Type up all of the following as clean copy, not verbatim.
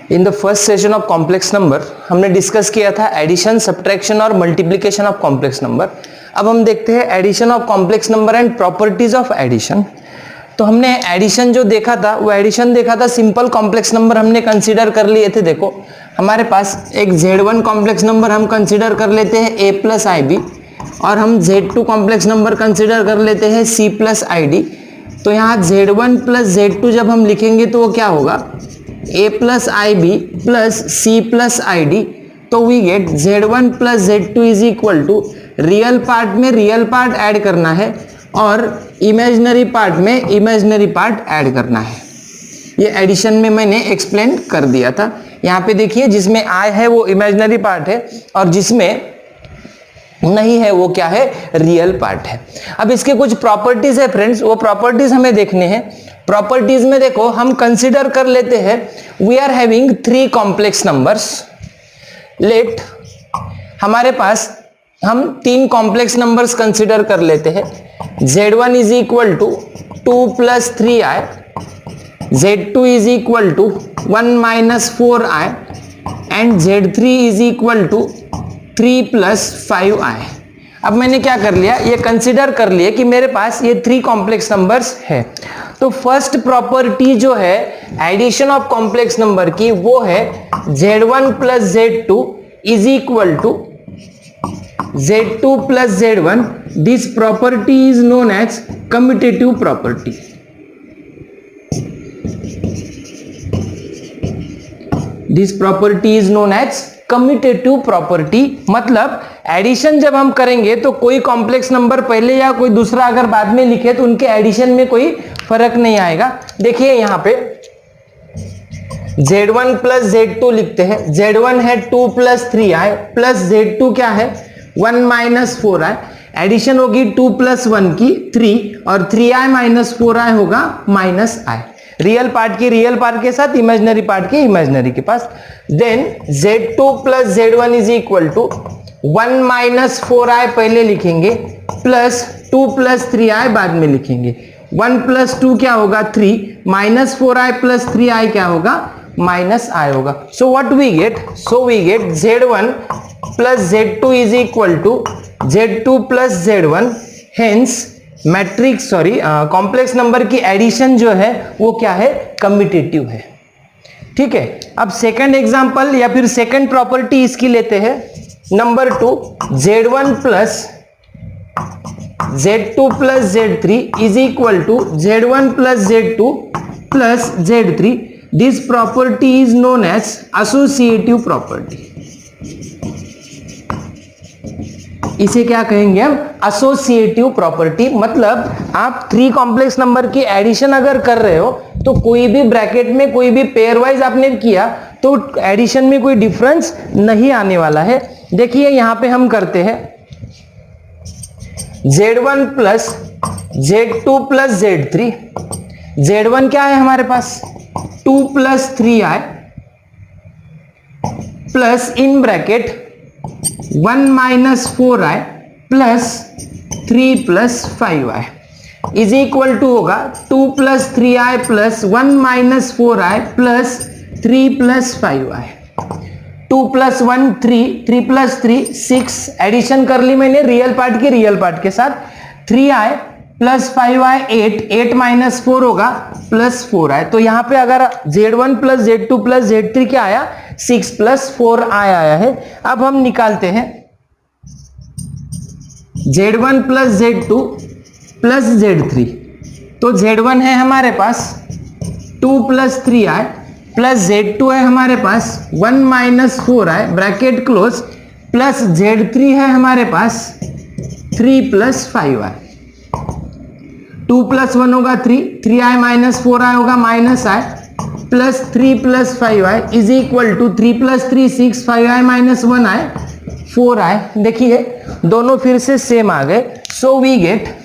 In the first session of complex number हमने discuss किया था एडिशन, सब्ट्रैक्शन और मल्टीप्लिकेशन ऑफ कॉम्प्लेक्स नंबर। अब हम देखते हैं addition of complex number and properties of addition. तो हमने एडिशन जो देखा था वो एडिशन देखा था, सिंपल कॉम्प्लेक्स नंबर हमने कंसीडर कर लिए थे। देखो हमारे पास एक Z1 कॉम्प्लेक्स नंबर हम कंसीडर कर लेते हैं A प्लस IB, और हम Z2 कॉम्प्लेक्स नंबर कंसीडर कर लेते हैं C प्लस ID। तो यहाँ Z1 प्लस Z2 जब हम लिखेंगे तो वो क्या होगा, A plus IB plus C plus ID। तो we get Z1 plus Z2 is equal to, real part में रियल पार्ट ऐड करना है और इमेजिनरी पार्ट में इमेजिनरी पार्ट ऐड करना है। ये एडिशन में मैंने एक्सप्लेन कर दिया था। यहाँ पे देखिए जिसमें I है वो इमेजिनरी पार्ट है और जिसमें नहीं है वो क्या है, रियल पार्ट है। अब इसके कुछ प्रॉपर्टीज है फ्रेंड्स, वो प्रॉपर्टीज हमें देखने हैं। प्रॉपर्टीज में देखो हम कंसीडर कर लेते हैं we are having 3 complex numbers. Let हमारे पास हम 3 कॉम्प्लेक्स नंबर्स कंसीडर कर लेते हैं। Z1 is equal to 2 plus 3i, Z2 is equal to 1 minus 4i and Z3 is equal to 3 plus 5i। अब मैंने क्या कर लिया, ये कंसीडर कर लिया कि मेरे पास ये 3 कॉम्प्लेक्स नंबर्स है। तो फर्स्ट प्रॉपर्टी जो है एडिशन ऑफ कॉम्प्लेक्स नंबर की वो है Z1 plus Z2 is equal to Z2 plus Z1। This property is known as commutative property. This property is known as commutative property. मतलब addition जब हम करेंगे तो कोई कॉम्प्लेक्स नंबर पहले या कोई दूसरा अगर बाद में लिखे तो उनके एडिशन में कोई फर्क नहीं आएगा। देखिए यहाँ पे Z1 प्लस Z2 लिखते हैं। Z1 है 2 प्लस 3i प्लस Z2 क्या है 1 माइनस 4i। एडिशन होगी 2 प्लस 1 की 3 और 3i माइनस 4i होगा माइनस i। रियल पार्ट की रियल पार्ट के साथ, इमेजिनरी पार्ट के इमेजिनरी के पास। Then Z2 plus Z1 is equal to 1 minus 4i पहले लिखेंगे प्लस 2 प्लस 3i बाद में लिखेंगे। 1 प्लस 2 क्या होगा 3, माइनस 4i प्लस 3i क्या होगा माइनस i होगा। So what we get, so we get Z1 plus Z2 is equal to Z2 plus Z1। Hence matrix complex number की एडिशन जो है वो क्या है, कम्यूटेटिव है। ठीक है, अब सेकंड एग्जांपल या फिर सेकंड प्रॉपर्टी इसकी लेते हैं। Number 2 Z1 plus Z2 plus Z3 is equal to Z1 plus Z2 plus Z3। This property is known as associative property. इसे क्या कहेंगे हम, एसोसिएटिव प्रॉपर्टी। मतलब आप 3 कॉम्प्लेक्स नंबर की एडिशन अगर कर रहे हो तो कोई भी ब्रैकेट में कोई भी पेयर वाइज आपने किया तो एडिशन में कोई डिफरेंस नहीं आने वाला है। देखिए यहां पे हम करते हैं Z1 plus Z2 plus Z3। Z1 क्या है हमारे पास 2 plus 3i plus in bracket 1 minus 4i plus 3 plus 5i is equal to होगा 2 plus 3i plus 1 minus 4i plus 3 plus 5i। 2 plus 1 3, 3 plus 3 6। Addition कर ली मैंने रियल पार्ट की real part के साथ। 3i प्लस 5i 8, 8 माइनस 4 होगा plus 4i। तो यहां पे अगर Z1 plus Z2 plus Z3 क्या आया 6 प्लस 4i आया है। अब हम निकालते हैं Z1 plus Z2 plus Z3। तो Z1 है हमारे पास 2 प्लस 3i प्लस Z2 है हमारे पास 1 minus 4i bracket close plus Z3 है हमारे पास 3 प्लस 5i। 2 प्लस 1 होगा 3, 3i माइनस 4i होगा minus i plus 3 plus 5i is equal to 3 plus 3 6, 5i minus 1i 4i। देखिए दोनों फिर से सेम आ गए। So we get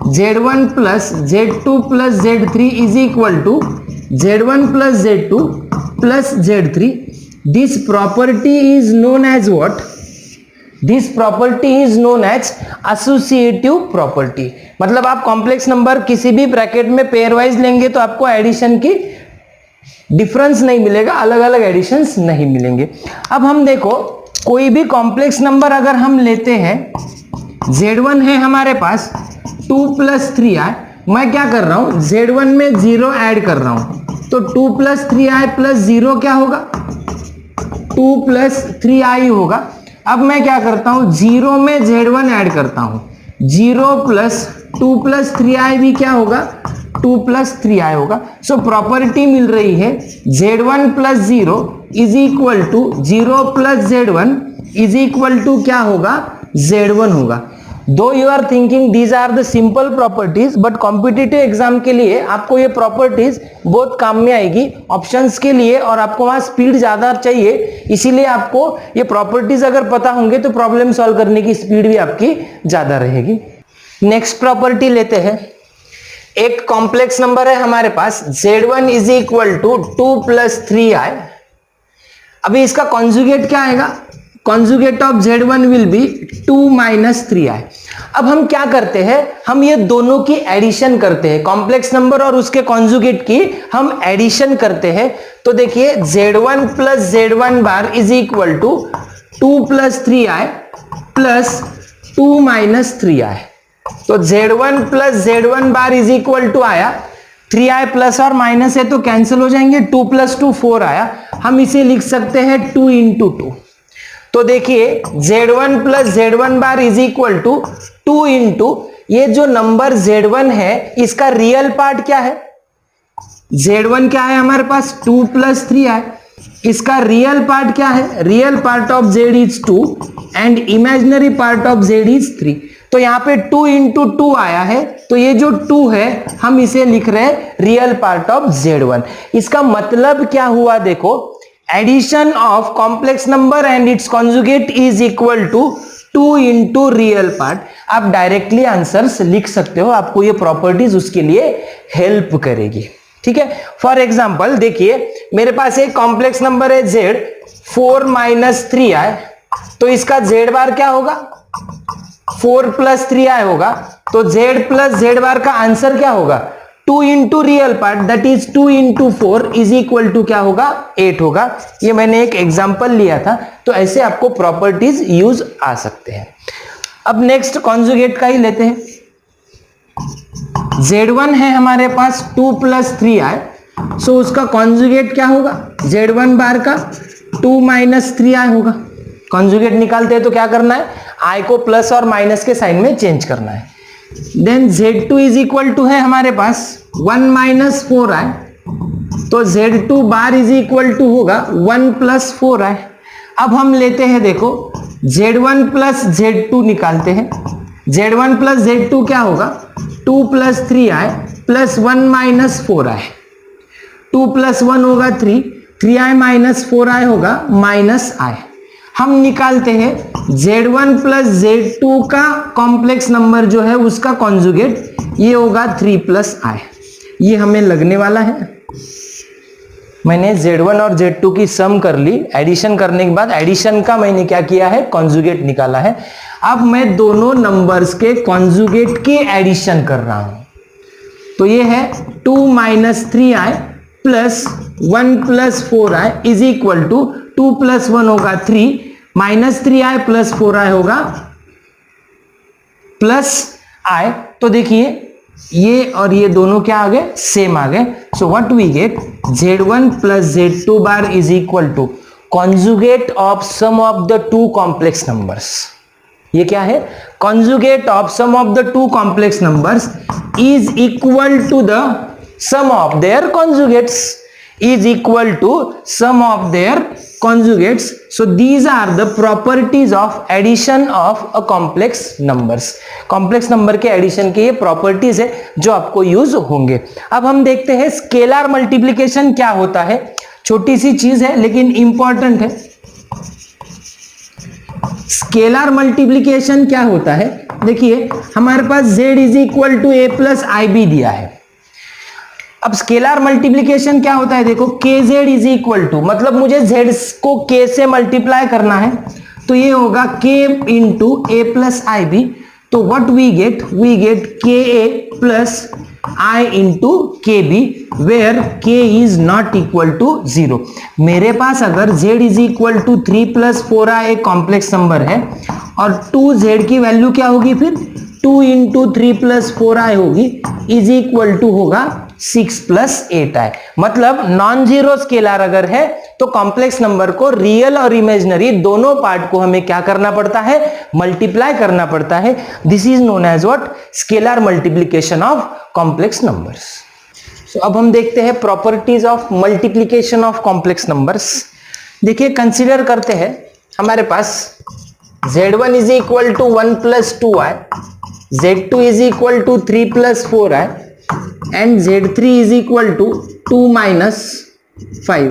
Z1 plus Z2 plus Z3 is equal to Z1 plus Z2 plus Z3। This property is known as what, this property is known as associative property. मतलब आप complex number किसी भी bracket में pair wise लेंगे तो आपको addition की difference नहीं मिलेगा, अलग अलग एडिशंस नहीं मिलेंगे। अब हम देखो कोई भी कॉम्प्लेक्स नंबर अगर हम लेते हैं, Z1 है हमारे पास 2 + 3i, मैं क्या कर रहा हूं Z1 में 0 ऐड कर रहा हूं, तो 2 + 3i + 0 क्या होगा 2 + 3i होगा। अब मैं क्या करता हूं 0 में Z1 ऐड करता हूं, 0 + 2 + 3i भी क्या होगा 2 + 3i होगा। सो प्रॉपर्टी मिल रही है Z1 + 0 is equal to 0 + Z1 is equal to क्या होगा Z1 होगा। Though you are thinking these are the simple properties, but competitive exam के लिए आपको ये प्रॉपर्टीज बहुत काम में आएगी ऑप्शंस के लिए, और आपको वहां स्पीड ज्यादा चाहिए, इसीलिए आपको ये प्रॉपर्टीज अगर पता होंगे तो प्रॉब्लम सॉल्व करने की स्पीड भी आपकी ज्यादा रहेगी। नेक्स्ट प्रॉपर्टी लेते हैं। एक कॉम्प्लेक्स नंबर है हमारे पास Z1 is equal to 2 + 3i। अभी इसका कॉन्जुगेट क्या आएगा, conjugate of Z1 will be 2 - 3i। अब हम क्या करते हैं, हम ये दोनों की एडिशन करते हैं, कॉम्प्लेक्स नंबर और उसके कॉन्जुगेट की हम एडिशन करते हैं। तो देखिए Z1 + Z1 bar is equal to 2 + 3i plus 2 - 3i। तो Z1 + Z1 bar is equal to आया 3i प्लस और माइनस है तो कैंसिल हो जाएंगे, 2 + 2 4 आया, हम इसे लिख सकते हैं 2 × 2। तो देखिए Z1 + Z1 bar is equal to 2 × ये जो नंबर Z1 है इसका रियल पार्ट क्या है, Z1 क्या है हमारे पास 2 + 3i, इसका रियल पार्ट क्या है, real part of Z is 2 and imaginary part of Z is 3। तो यहां पे 2 × 2 आया है, तो ये जो 2 है हम इसे लिख रहे हैं रियल पार्ट ऑफ Z1। इसका मतलब क्या हुआ देखो, addition of complex number and its conjugate is equal to 2 × real part. आप डायरेक्टली आंसर्स लिख सकते हो, आपको ये प्रॉपर्टीज उसके लिए हेल्प करेगी, ठीक है। फॉर एग्जाम्पल देखिए मेरे पास एक कॉम्प्लेक्स नंबर है Z 4 - 3i, तो इसका Z बार क्या होगा 4 + 3i होगा, तो Z + Z बार का आंसर क्या होगा 2 × real part that is 2 × 4 is equal to क्या होगा 8 होगा। ये मैंने एक एग्जांपल लिया था, तो ऐसे आपको प्रॉपर्टीज यूज आ सकते हैं। अब नेक्स्ट कॉन्जुगेट का ही लेते हैं। Z1 है हमारे पास 2 + 3i, सो उसका कॉन्जुगेट क्या होगा Z1 बार का 2 - 3i होगा। कॉन्जुगेट निकालते हैं तो क्या करना है, i को प्लस और माइनस के साइन में चेंज करना है। Then Z2 is equal to है हमारे पास 1 - 4i, तो Z2 bar is equal to होगा 1 + 4i। अब हम लेते हैं देखो Z1 + Z2 निकालते हैं, Z1 + Z2 क्या होगा 2 + 3i प्लस 1 - 4i, 2 + 1 होगा 3, 3i - 4i होगा -i। हम निकालते हैं Z1 + Z2 का कॉम्प्लेक्स नंबर जो है उसका कॉन्जुगेट, ये होगा 3 + i। ये हमें लगने वाला है, मैंने Z1 और Z2 की सम कर ली, एडिशन करने के बाद एडिशन का मैंने क्या किया है कॉन्जुगेट निकाला है। अब मैं दोनों नंबर्स के कॉन्जुगेट की एडिशन कर रहा हूं, तो ये है 2 - 3i plus 1 + 4i is equal to 2 + 1 होगा 3 -3i प्लस 4i होगा प्लस i। तो देखिए ये और ये दोनों क्या आ गए सेम आ गए। So what we get Z1 + Z2 bar is equal to conjugate of sum of the two complex numbers. ये क्या है conjugate of sum of the two complex numbers is equal to the sum of their conjugates, is equal to sum of their conjugates. So these are the properties of addition of a complex numbers. complex number के addition के ये properties है जो आपको use होंगे। अब हम देखते हैं स्केलर मल्टीप्लिकेशन क्या होता है, छोटी सी चीज है लेकिन इंपॉर्टेंट है। स्केलर मल्टीप्लिकेशन क्या होता है, देखिए हमारे पास Z is equal to a + ib दिया है। अब स्केलर मल्टीप्लिकेशन क्या होता है, देखो kz इज इक्वल टू, मतलब मुझे z को k से मल्टीप्लाई करना है, तो ये होगा k × a + ib। तो what we get ka + I into KB where K is not equal to 0। मेरे पास अगर Z is equal to 3 plus 4i एक कॉम्प्लेक्स नंबर है और 2Z की वैल्यू क्या होगी, फिर 2 into 3 plus 4i होगी, इज इक्वल टू होगा 6 plus 8i। मतलब नॉन जीरो स्केलर अगर है तो कॉम्प्लेक्स नंबर को रियल और इमेजिनरी दोनों पार्ट को हमें क्या करना पड़ता है, मल्टीप्लाई करना पड़ता है। This is known as what, scalar multiplication of complex numbers. So अब हम देखते हैं properties of multiplication of complex numbers. देखिए कंसीडर करते हैं हमारे पास z1 is equal to 1 plus 2i, z2 is equal to 3 plus 4i and z3 is equal to 2 minus 5i।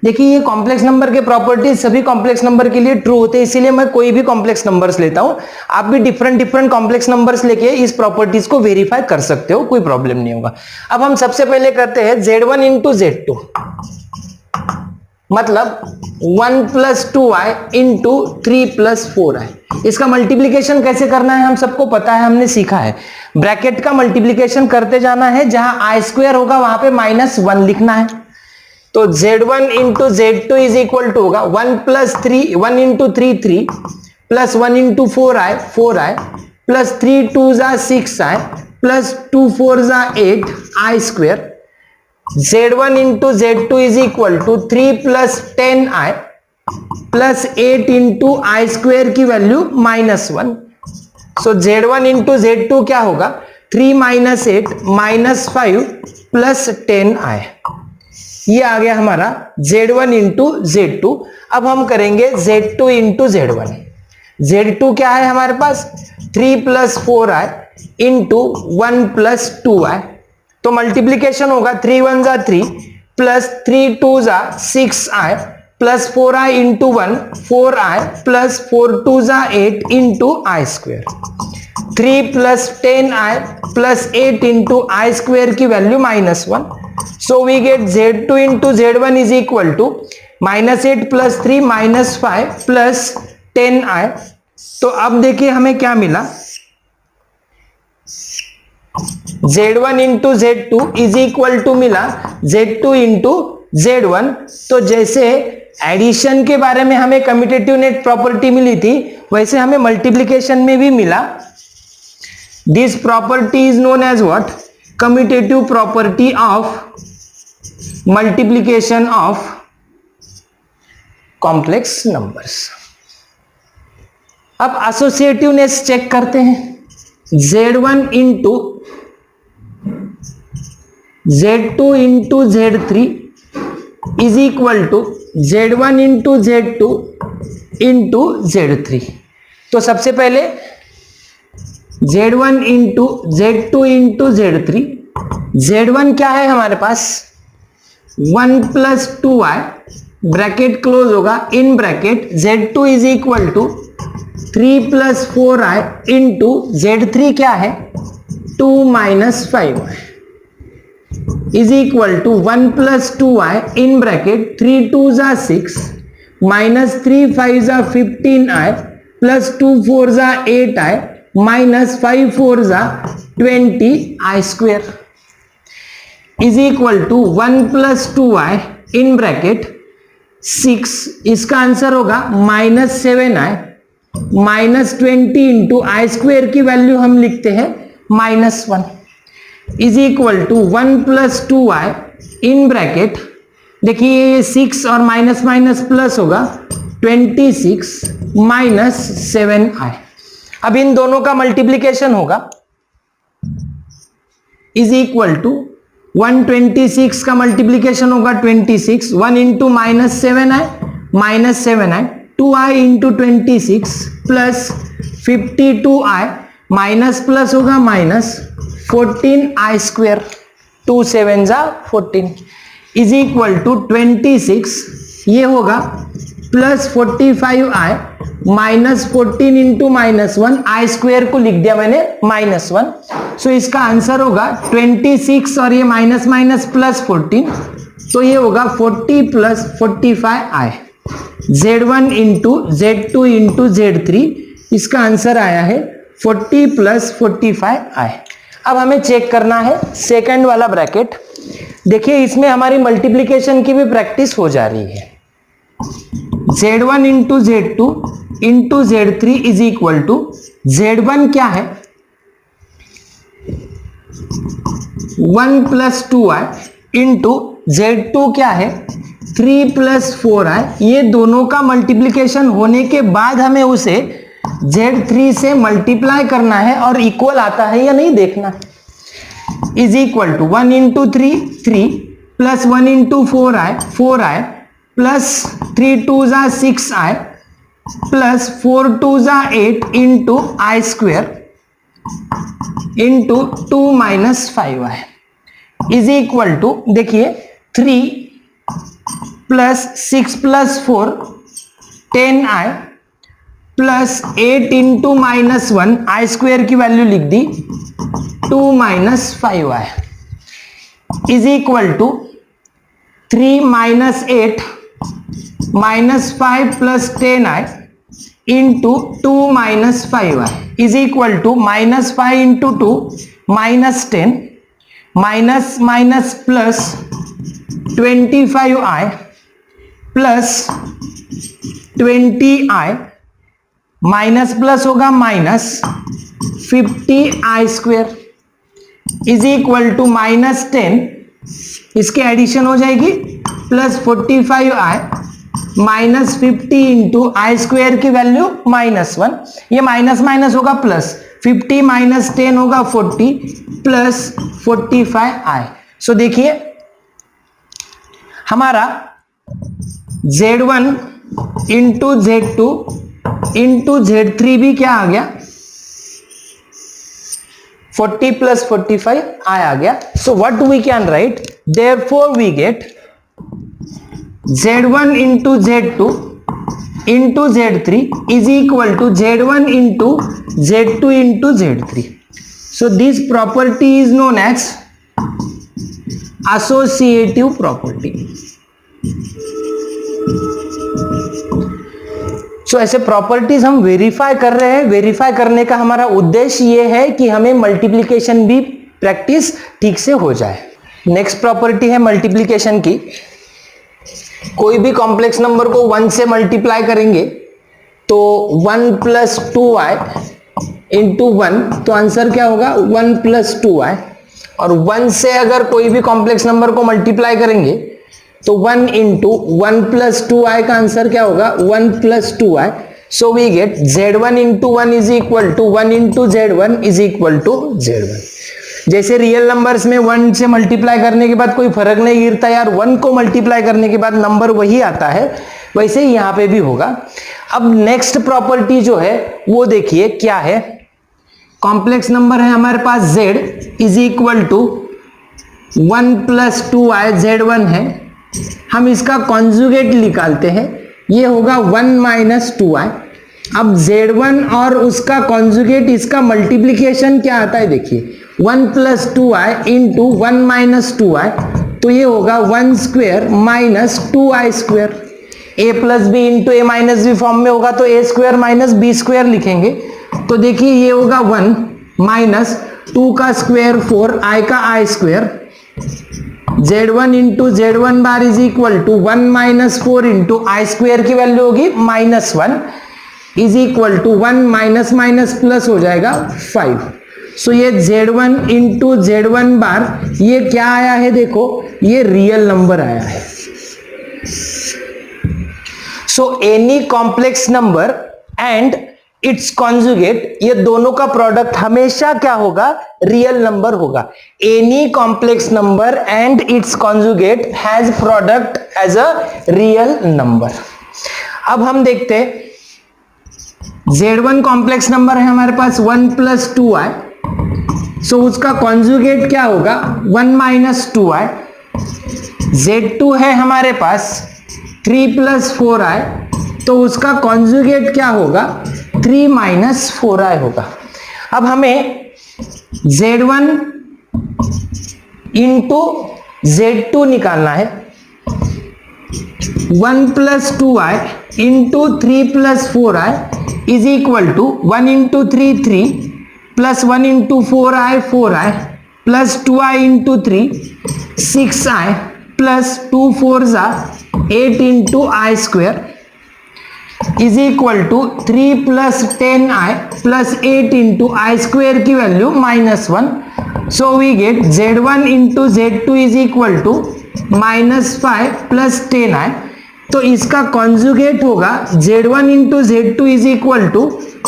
देखिए ये कॉम्प्लेक्स नंबर के प्रॉपर्टीज सभी कॉम्प्लेक्स नंबर के लिए ट्रू होते हैं, इसीलिए मैं कोई भी कॉम्प्लेक्स नंबर्स लेता हूं। आप भी डिफरेंट कॉम्प्लेक्स नंबर्स लेके इस प्रॉपर्टीज को वेरीफाई कर सकते हो, कोई प्रॉब्लम नहीं होगा। अब हम सबसे पहले करते हैं z1 इंटू z2, मतलब 1 plus 2i into 3 plus 4i। इसका मल्टीप्लीकेशन कैसे करना है हम सबको पता है, हमने सीखा है। ब्रैकेट का मल्टीप्लीकेशन करते जाना है, जहां आई स्क्वायर होगा वहां पे -1 लिखना है। तो z1 into z2 is equal to होगा 1 plus 3, 1 into 3 3 plus 1 into 4i 4i plus 3 2s are 6i plus 2 4s are 8i square. z1 into z2 is equal to 3 plus 10i plus 8 into i square की value -1। So z1 into z2 क्या होगा, 3 minus 8 minus 5 plus 10i। ये आ गया हमारा z1 into z2। अब हम करेंगे z2 into z1। z2 क्या है हमारे पास, 3 plus 4i into 1 plus 2i। तो मल्टीप्लीकेशन होगा 3 1s are 3 plus 3 2s are 6i plus 4i into 1 4i plus 4 2s are 8 into i square. 3 plus 10i plus 8 into i square की value -1। So we get z2 into z1 is equal to -8 plus 3 -5 plus 10i। तो अब देखिए हमें क्या मिला, z1 into z2 is equal to मिला z2 into z1। तो जैसे एडिशन के बारे में हमें कम्यूटेटिव नेट प्रॉपर्टी मिली थी, वैसे हमें मल्टीप्लिकेशन में भी मिला। This property is known as what, commutative property of multiplication of complex numbers. अब एसोसिएटिवनेस चेक करते हैं। z1 into z2 into z3 is equal to z1 into z2 into z3। तो सबसे पहले z1 into z2 into z3। z1 क्या है हमारे पास, 1 plus 2i bracket close होगा, in bracket z2 is equal to 3 plus 4i into z3 क्या है, 2 minus 5i is equal to 1 plus 2i in bracket 3 2s are 6 minus 3 5s are 15i plus 2 4s are 8i minus 5 4s are 20i square is equal to 1 plus 2i in bracket 6, इसका answer होगा -7i minus 20 into i square की value हम लिखते हैं -1 is equal to 1 plus 2i in bracket, देखिए ये 6 और minus minus plus होगा 26 minus 7i। अब इन दोनों का मल्टीप्लीकेशन होगा इज इक्वल टू 126 का मल्टीप्लीकेशन होगा 26, 1 into -7i 2i into 26 plus 52i minus plus होगा -14i square, 2 7s are 14 is equal to 26, ये होगा plus 45i minus 14 into -1, i square को लिख दिया मैंने -1। सो इसका आंसर होगा 26 और ये माइनस माइनस प्लस 14, तो ये होगा 40 plus 45i। z1 into z2 into z3, इसका आंसर आया है 40 प्लस 45i। अब हमें चेक करना है सेकंड वाला ब्रैकेट। देखिए इसमें हमारी मल्टीप्लीकेशन की भी प्रैक्टिस हो जा रही है। Z1 into Z2 into Z3 is equal to Z1 क्या है 1 प्लस 2i इंटू Z2 क्या है 3 प्लस 4i। ये दोनों का मल्टीप्लीकेशन होने के बाद हमें उसे Z3 से मल्टीप्लाई करना है और इक्वल आता है या नहीं देखना है। Is equal to 1 into 3 plus 1 into 4i plus 3 2 जा 6i प्लस 4 2 जा 8 into i square into 2 minus 5i is equal to देखिए 3 plus 6 plus 4 10i plus 8 into minus 1 i square की वैल्यू लिख दी 2 minus 5i is equal to 3 minus 8 minus 5 plus 10i into 2 minus 5i is equal to minus 5 into 2 minus 10 minus minus plus 25i plus 20i minus plus होगा minus 50i square is equal to minus 10 इसके addition हो जाएगी plus 45i minus 50 into i square की value minus 1। ये minus minus होगा plus 50 minus 10 होगा 40 plus 45i। सो देखिए हमारा Z1 into Z2 into Z3 भी क्या आ गया 40 प्लस 45 आ गया। So what we can write therefore we get Z1 into Z2 into Z3 is equal to Z1 into Z2 into Z3। So this property is known as associative property. So ऐसे properties हम verify कर रहे हैं। Verify करने का हमारा उद्देश्य ये है कि हमें मल्टीप्लिकेशन भी प्रैक्टिस ठीक से हो जाए। नेक्स्ट प्रॉपर्टी है मल्टीप्लिकेशन की। कोई भी कॉम्प्लेक्स नंबर को 1 से मल्टीप्लाई करेंगे तो 1 प्लस 2i इंटू 1, तो आंसर क्या होगा 1 प्लस 2i। और 1 से अगर कोई भी कॉम्प्लेक्स नंबर को मल्टीप्लाई करेंगे तो 1 इंटू 1 प्लस 2i का आंसर क्या होगा 1 plus 2i। So we get Z1 into 1 is equal to 1 into Z1 is equal to Z1। जैसे रियल नंबर्स में 1 से मल्टीप्लाई करने के बाद कोई फर्क नहीं गिरता यार, 1 को मल्टीप्लाई करने के बाद नंबर वही आता है, वैसे ही यहां पे भी होगा। अब नेक्स्ट प्रॉपर्टी जो है वो देखिए क्या है। कॉम्प्लेक्स नंबर है हमारे पास Z is equal to 1 plus 2i Z1 है। हम इसका कॉन्जुगेट निकालते हैं, ये होगा 1 माइनस 2i। अब Z1 और उसका कॉन्जुगेट इसका मल्टीप्लीकेशन क्या आता है देखिए 1 plus 2i into 1 minus 2i, तो ये होगा 1 square minus 2i square. a plus b into a minus b form में होगा तो a square minus b square लिखेंगे। तो देखिए ये होगा 1 माइनस 2 का स्क्वेयर 4 i का i स्क्वेयर। Z1 इंटू Z1 bar is equal to 1 minus 4 into i square की वैल्यू होगी minus 1 is equal to 1 minus minus plus हो जाएगा 5। सो ये Z1 इंटू Z1 बार ये क्या आया है देखो, ये रियल नंबर आया है। So any complex number and its conjugate, ये दोनों का प्रोडक्ट हमेशा क्या होगा रियल नंबर होगा। Any complex number and its conjugate has product as a real number. अब हम देखते हैं Z1 कॉम्प्लेक्स नंबर है हमारे पास 1 प्लस 2i, सो उसका कॉन्जुगेट क्या होगा 1 माइनस 2i। Z2 है हमारे पास 3 प्लस 4i, तो उसका कॉन्जुगेट क्या होगा 3 माइनस 4i होगा। अब हमें Z1 इंटू Z2 निकालना है। 1 plus 2i into 3 plus 4i is equal to 1 into 3 3 plus 1 into 4i 4i plus 2i into 3 6i plus 2 4 8 into i square is equal to 3 plus 10i plus 8 into i square की value -1. So we get z1 into z2 is equal to -5 plus 10i. तो इसका conjugate होगा z1 into z2 is equal to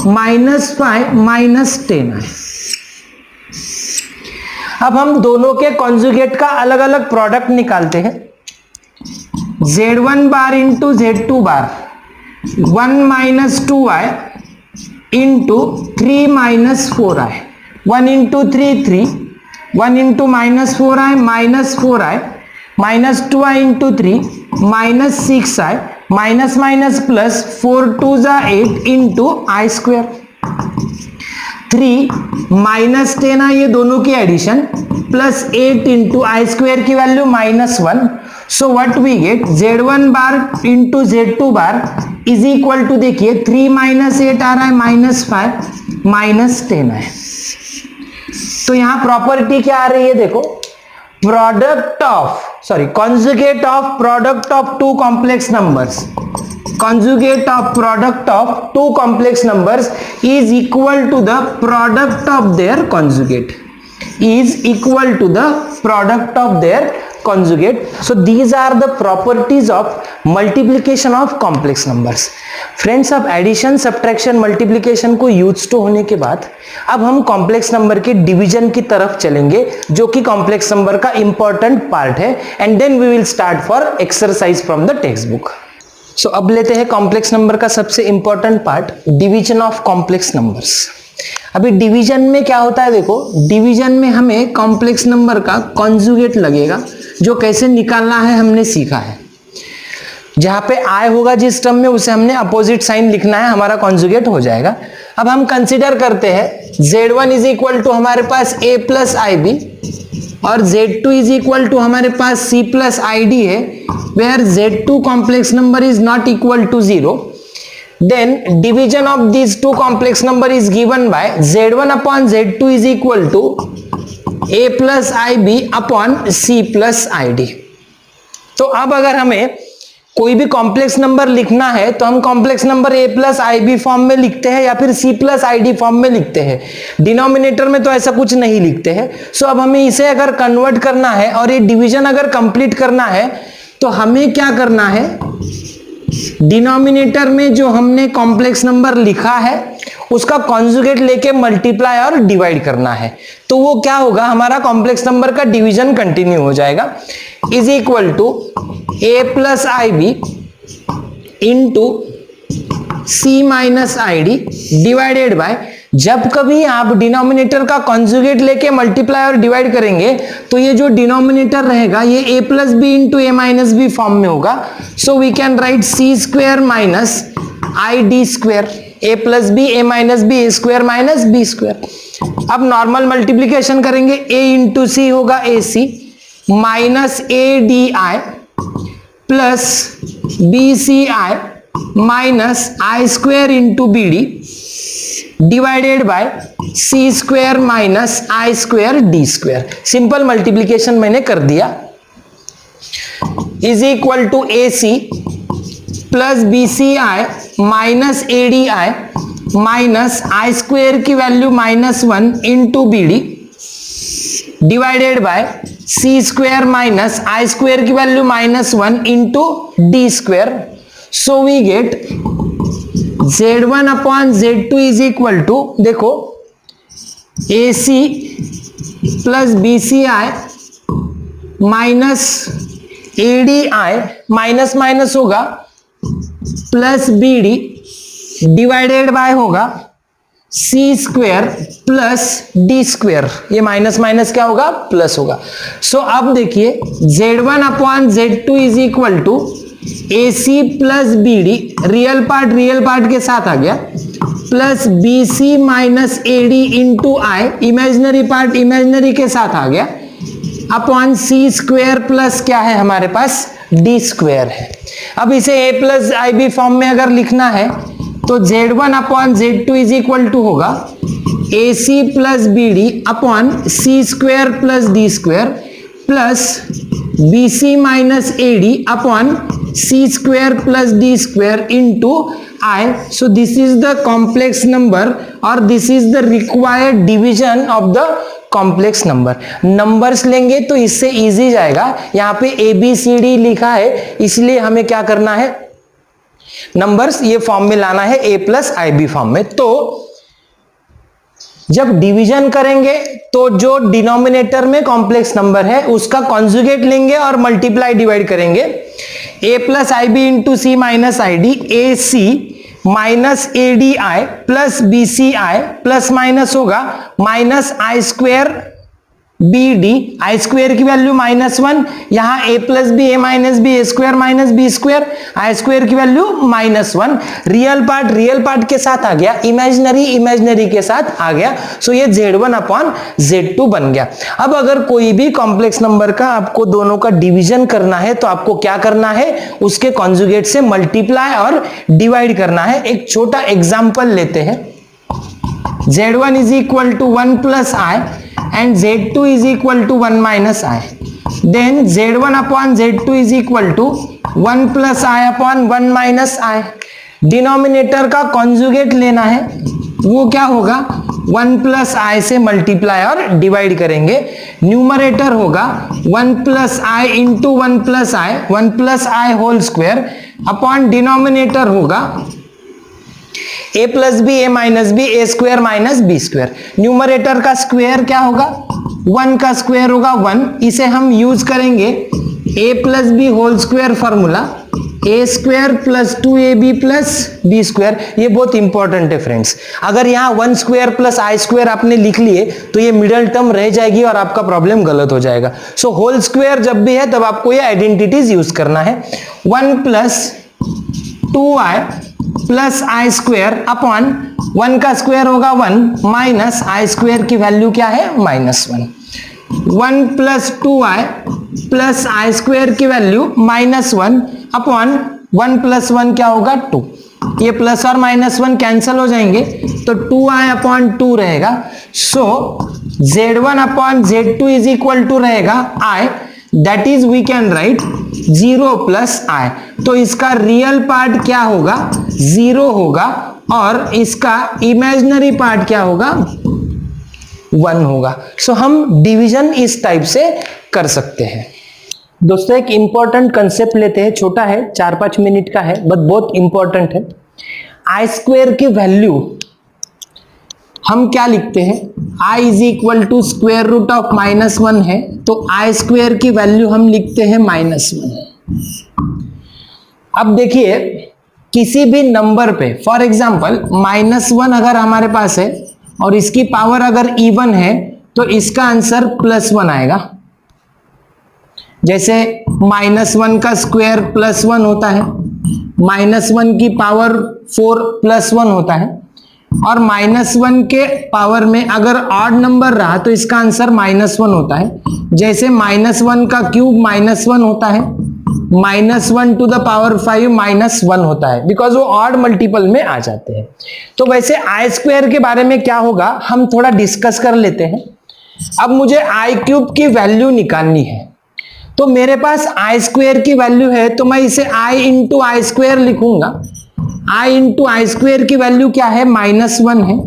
-5 minus 10i. अब हम दोनों के conjugate का अलग अलग प्रोडक्ट निकालते हैं. z1 bar into z2 bar 1 minus 2i into 3 minus 4i 1 into 3 3 1 into minus 4i minus 4i minus 2i into 3 minus 6i minus minus plus 4 2 8 into i square 3 minus 10i ये दोनों की addition plus 8 into i square की value -1. So what we get z1 bar into z2 bar is equal to देखिए 3 minus 8 आ रहा है -5 minus 10i. तो यहां property क्या आ रही है देखो, product of conjugate of product of two complex numbers, conjugate of product of two complex numbers is equal to the product of their conjugate, is equal to the product of their conjugate. So these are the properties of multiplication of complex numbers. Friends, अब addition subtraction multiplication को use to होने के बाद अब हम complex number के division की तरफ चलेंगे, जो कि कॉम्प्लेक्स नंबर का इंपॉर्टेंट पार्ट है. And then we will start for exercise from the text book. So अब लेते हैं कॉम्प्लेक्स नंबर का सबसे important part, division of complex numbers. अभी डिवीजन में क्या होता है देखो, डिवीजन में हमें कॉम्प्लेक्स नंबर का कॉन्जुगेट लगेगा, जो कैसे निकालना है हमने सीखा है. जहां पे आई होगा जिस टर्म में, उसे हमने अपोजिट साइन लिखना है, हमारा कॉन्जुगेट हो जाएगा. अब हम कंसीडर करते हैं z1 इज इक्वल टू हमारे पास a प्लस आई बी और z2 इज इक्वल टू हमारे पास c प्लस आई डी है, where z2 complex number is not equal to 0. Then division of these two complex number is given by z1 upon z2 is equal to a plus ib upon c plus id. तो अब अगर हमें कोई भी complex number लिखना है तो हम complex number a plus i b form में लिखते हैं या फिर c plus i d form में लिखते हैं. डिनोमिनेटर में तो ऐसा कुछ नहीं लिखते हैं. सो अब हमें इसे अगर कन्वर्ट करना है और ये डिवीजन अगर कंप्लीट करना है तो हमें क्या करना है, डिनोमिनेटर में जो हमने कॉम्प्लेक्स नंबर लिखा है उसका कॉन्जुगेट लेके मल्टीप्लाई और डिवाइड करना है. तो वो क्या होगा, हमारा कॉम्प्लेक्स नंबर का डिवीजन कंटिन्यू हो जाएगा. Is equal to a plus i b into c minus i d divided by, जब कभी आप डिनोमिनेटर का कॉन्जुगेट लेके मल्टीप्लाई और डिवाइड करेंगे तो ये जो डिनोमिनेटर रहेगा ये a plus b into a minus b form में होगा. So we can write c square minus i d square, a plus b a minus b a square minus b square. अब normal multiplication करेंगे, a into c होगा a c minus a d i plus b c i minus i square into b d divided by c square minus i square d square. Simple multiplication मैंने कर दिया. Is equal to a c plus b c i minus a d i minus i square की value -1 into b d divided by c square minus i square की value -1 into d square. So we get z1 upon z2 is equal to, देखो a c plus b c i minus a d i minus minus होगा plus b d divided by होगा c square plus D square, ये minus minus क्या होगा, plus होगा. So अब देखिए z1 upon z2 is equal to a c plus b d, real part के साथ आ गया, plus b c minus a d into i, imaginary part imaginary के साथ आ गया, अपॉन सी स्क्वेयर प्लस क्या है हमारे पास, डी स्क्वेयर है. अब इसे a plus i b form में अगर लिखना है तो z1 upon z2 is equal to होगा AC plus BD upon C square plus D square plus BC minus AD upon C square plus D square into I. So this is the complex number or this is the required division of the complex number. Numbers लेंगे तो इससे easy जाएगा. यहां पे ABCD लिखा है, इसलिए हमें क्या करना है, नंबर्स ये फॉर्म में लाना है, A प्लस IB फॉर्म में. तो जब डिवीजन करेंगे तो जो डिनोमिनेटर में कॉम्प्लेक्स नंबर है उसका कॉन्जुगेट लेंगे और मल्टीप्लाई डिवाइड करेंगे. A plus IB into C minus ID, AC minus ADI plus BCI plus minus होगा minus I square BD. I square की वैल्यू -1, यहां A plus B A minus B A square minus B square, I square की value -1. Real part के साथ आ गया, imaginary के साथ आ गया. सो ये Z1 अपॉन Z2 बन गया. अब अगर कोई भी कॉम्प्लेक्स नंबर का आपको दोनों का डिवीजन करना है तो आपको क्या करना है, उसके कॉन्जुगेट से मल्टीप्लाई और डिवाइड करना है. एक छोटा एग्जांपल लेते हैं. Z1 is equal to 1 plus I and Z2 is equal to 1 minus I. Then Z1 upon Z2 is equal to 1 plus I upon 1 minus I. Denominator का कॉन्जुगेट लेना है, वो क्या होगा, 1 प्लस I से मल्टीप्लाई और डिवाइड करेंगे. Numerator होगा 1 plus I into 1 plus I whole square upon denominator होगा A plus B A minus B A square minus B square. Numerator का स्क्वायर क्या होगा, 1 का स्क्वायर होगा 1. इसे हम यूज करेंगे A plus B whole square formula, A square plus 2AB plus B square. ये बहुत इंपॉर्टेंट है फ्रेंड्स. अगर यहाँ 1 स्क्वायर प्लस I स्क्वायर आपने लिख लिए तो ये मिडल टर्म रह जाएगी और आपका प्रॉब्लम गलत हो जाएगा. सो होल स्क्वायर जब भी है तब आपको ये आइडेंटिटीज यूज करना है. 1 plus 2I plus I square upon 1 का स्क्वायर होगा 1 माइनस I स्क्वायर की वैल्यू क्या है, -1. 1 plus 2I plus I square की वैल्यू -1 अपॉन 1 प्लस 1 क्या होगा, 2. ये प्लस और -1 कैंसिल हो जाएंगे तो 2I अपॉन 2 रहेगा. So Z1 upon Z2 is equal to रहेगा I, that is we can write 0 plus I. तो इसका रियल पार्ट क्या होगा, 0 होगा और इसका इमेजिनरी पार्ट क्या होगा, 1 होगा. सो हम डिवीजन इस टाइप से कर सकते हैं. दोस्तों एक इंपॉर्टेंट कंसेप्ट लेते हैं, छोटा है, 4-5 मिनट का है बट बहुत इंपॉर्टेंट है. I स्क्वायर की वैल्यू हम क्या लिखते हैं, I is equal to square root of -1 है तो I स्क्वायर की वैल्यू हम लिखते हैं -1. अब देखिए किसी भी नंबर पे फॉर एग्जांपल -1 अगर हमारे पास है और इसकी पावर अगर इवन है तो इसका आंसर +1 आएगा. जैसे -1 का स्क्वायर +1 होता है, -1 की पावर 4 +1 होता है और -1 के पावर में अगर ऑड नंबर रहा तो इसका आंसर -1 होता है. जैसे -1 का क्यूब -1 होता है, -1 टू द पावर 5 -1 होता है, बिकॉज वो ऑड मल्टीपल में आ जाते हैं. तो वैसे I स्क्वायर के बारे में क्या होगा हम थोड़ा डिस्कस कर लेते हैं. अब मुझे I क्यूब की वैल्यू निकालनी है तो मेरे पास I स्क्वायर की वैल्यू है तो मैं इसे I इंटू I स्क्वायर लिखूंगा. I इंटू I स्क्वायर की वैल्यू क्या है, -1 है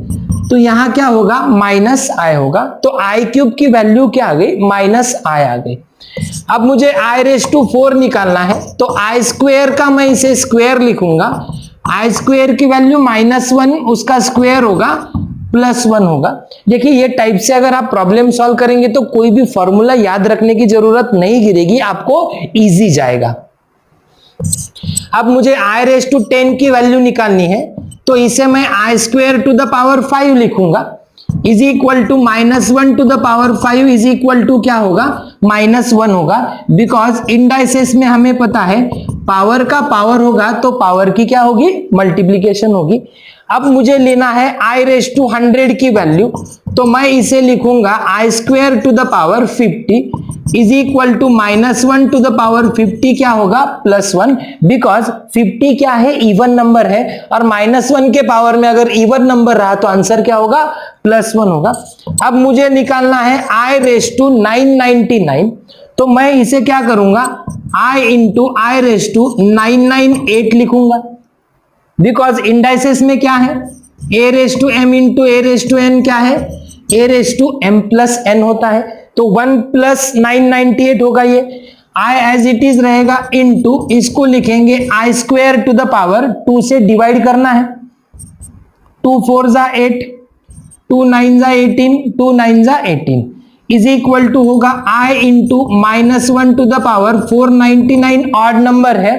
तो यहां क्या होगा, -I होगा. तो I क्यूब की वैल्यू क्या आ गई, -I आ गई. अब मुझे I⁴ निकालना है तो I स्क्वायर का मैं इसे स्क्वायर लिखूंगा. I स्क्वायर की वैल्यू -1, उसका स्क्वायर होगा +1 होगा. देखिए ये टाइप से अगर आप प्रॉब्लम सॉल्व करेंगे तो कोई भी फॉर्मूला याद रखने की जरूरत नहीं गिरेगी, आपको इजी जाएगा. अब मुझे I⁻10 की वैल्यू निकालनी है तो इसे मैं I² टू द पावर 5 लिखूंगा is equal to -1 to the power 5 is equal to क्या होगा, -1 होगा. बिकॉज इंडाइसेस में हमें पता है पावर का पावर होगा तो पावर की क्या होगी, मल्टीप्लीकेशन होगी. अब मुझे लेना है i रेज टू 100 की वैल्यू, तो मैं इसे लिखूंगा i square to the power 50 is equal to -1 to the power 50 क्या होगा +1, बिकॉज 50 क्या है इवन नंबर है और -1 के पावर में अगर इवन नंबर रहा तो आंसर क्या होगा +1 होगा। अब मुझे निकालना है i रेज टू 999, तो मैं इसे क्या करूंगा i into i raise to 998 लिखूंगा, बिकॉज इंडाइसेस में क्या है a raise to m into a raise to n क्या है a raise to m plus n होता है, तो 1 प्लस 998 होगा ये, i एज इट इज रहेगा इंटू इसको लिखेंगे i square to the power 2 से डिवाइड करना है, 2 4 जा 8, 2 9 जा 18, 2 9 जा 18 इज इक्वल टू होगा i into -1 to the power 499 odd number है,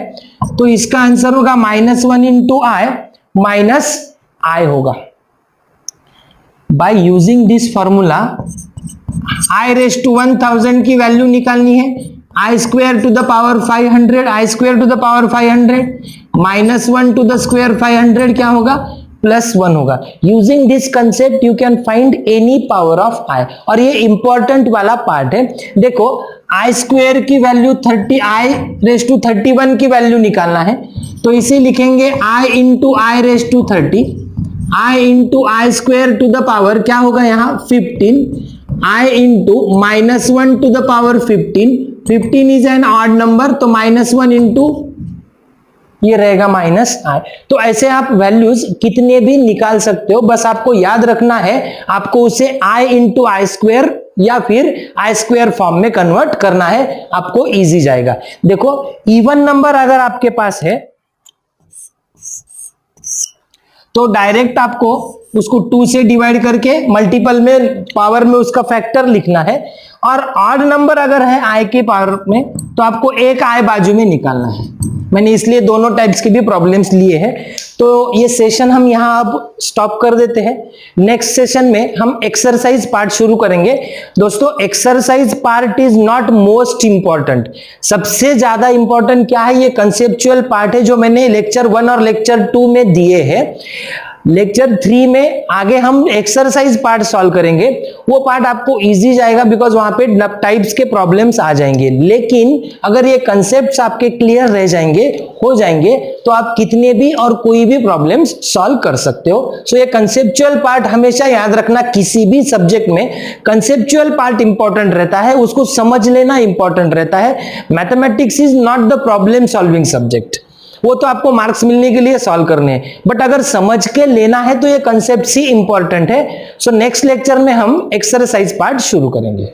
तो इसका आंसर होगा -1 इंटू आई माइनस आई होगा। By using this formula i raise to 1000 की वैल्यू निकालनी है, i square to the power 500, i square to the power 500 -1 to the square 500 क्या होगा +1 होगा। Using this concept you can find any power of i, और ये important वाला part है। देखो i स्क्वेयर की वैल्यू 30, i रेज टू 31 की वैल्यू निकालना है, तो इसे लिखेंगे i into i raise to 30, i into i square to the power क्या होगा यहाँ 15, i into -1 to the power 15, 15 is an odd number, तो -1 इंटू ये रहेगा -i। तो ऐसे आप वैल्यूज कितने भी निकाल सकते हो, बस आपको याद रखना है आपको उसे i इंटू आई स्क्वेयर या फिर आई स्क्वेयर फॉर्म में कन्वर्ट करना है, आपको इजी जाएगा। देखो इवन नंबर अगर आपके पास है तो डायरेक्ट आपको उसको 2 से डिवाइड करके मल्टीपल में पावर में उसका फैक्टर लिखना है, और ऑड नंबर अगर है i के पावर में तो आपको एक i बाजू में निकालना है। मैंने इसलिए दोनों टाइप्स के भी प्रॉब्लम्स लिए हैं। तो ये सेशन हम यहाँ अब स्टॉप कर देते हैं। नेक्स्ट सेशन में हम एक्सरसाइज पार्ट शुरू करेंगे। दोस्तों exercise part is not most important, सबसे ज्यादा इंपॉर्टेंट क्या है, ये कंसेप्चुअल पार्ट है जो मैंने लेक्चर 1 और लेक्चर 2 में दिए हैं। लेक्चर 3 में आगे हम एक्सरसाइज पार्ट सॉल्व करेंगे, वो पार्ट आपको इजी जाएगा बिकॉज वहां पे टाइप्स के प्रॉब्लम्स आ जाएंगे। लेकिन अगर ये कंसेप्ट्स आपके क्लियर रह जाएंगे, हो जाएंगे, तो आप कितने भी और कोई भी प्रॉब्लम्स सॉल्व कर सकते हो। सो ये कंसेप्चुअल पार्ट हमेशा याद रखना, किसी भी सब्जेक्ट में कंसेप्चुअल पार्ट इंपॉर्टेंट रहता है, उसको समझ लेना इंपॉर्टेंट रहता है। Mathematics is not the problem solving subject, वो तो आपको मार्क्स मिलने के लिए सॉल्व करने हैं, बट अगर समझ के लेना है तो ये कंसेप्ट ही इंपॉर्टेंट है। सो नेक्स्ट लेक्चर में हम एक्सरसाइज पार्ट शुरू करेंगे।